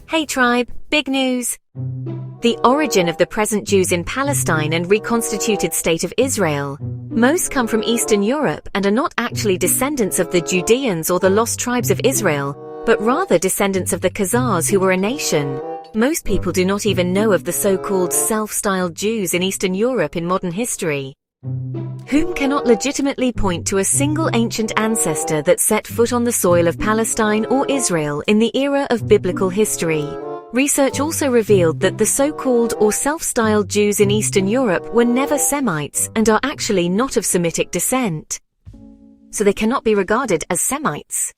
Hey tribe, big news! The origin of the present Jews in Palestine and reconstituted state of Israel. Most come from Eastern Europe and are not actually descendants of the Judeans or the lost tribes of Israel, but rather descendants of the Khazars, who were a nation. Most people do not even know of the so-called self-styled Jews in Eastern Europe in modern history, whom cannot legitimately point to a single ancient ancestor that set foot on the soil of Palestine or Israel in the era of biblical history. Research also revealed that the so-called or self-styled Jews in Eastern Europe were never Semites and are actually not of Semitic descent, so they cannot be regarded as Semites.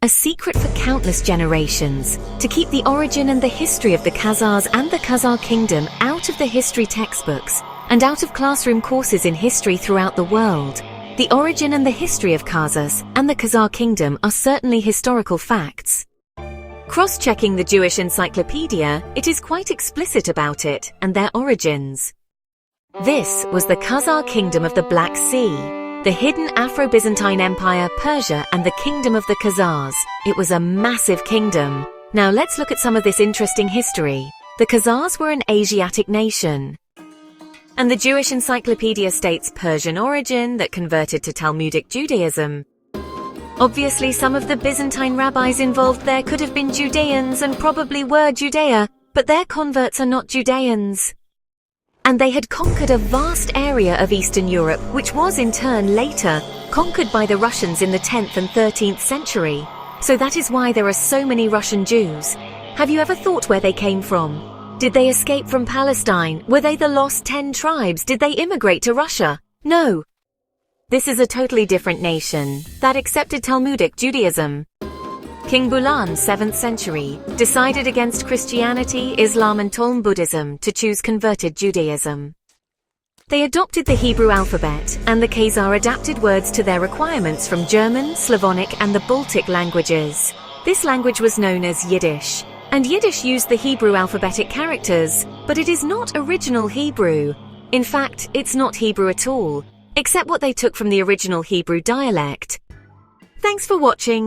A secret for countless generations, to keep the origin and the history of the Khazars and the Khazar kingdom out of the history textbooks and out of classroom courses in history throughout the world. The origin and the history of Khazars and the Khazar kingdom are certainly historical facts. Cross-checking the Jewish Encyclopedia, it is quite explicit about it and their origins. This was the Khazar kingdom of the Black Sea, the hidden Afro-Byzantine Empire, Persia, and the kingdom of the Khazars. It was a massive kingdom. Now let's look at some of this interesting history. The Khazars were an Asiatic nation, and the Jewish Encyclopedia states Persian origin that converted to Talmudic Judaism. Obviously, some of the Byzantine rabbis involved there could have been Judeans and probably were Judea, but their converts are not Judeans. And they had conquered a vast area of Eastern Europe, which was in turn later conquered by the Russians in the 10th and 13th century. So that is why there are so many Russian Jews. Have you ever thought where they came from? Did they escape from Palestine? Were they the lost 10 tribes? Did they immigrate to Russia? No. This is a totally different nation that accepted Talmudic Judaism. King Bulan, 7th century, decided against Christianity, Islam and Talmud Buddhism to choose converted Judaism. They adopted the Hebrew alphabet, and the Khazar adapted words to their requirements from German, Slavonic and the Baltic languages. This language was known as Yiddish, and Yiddish used the Hebrew alphabetic characters, but it is not original Hebrew. In fact, it's not Hebrew at all, except what they took from the original Hebrew dialect. Thanks for watching.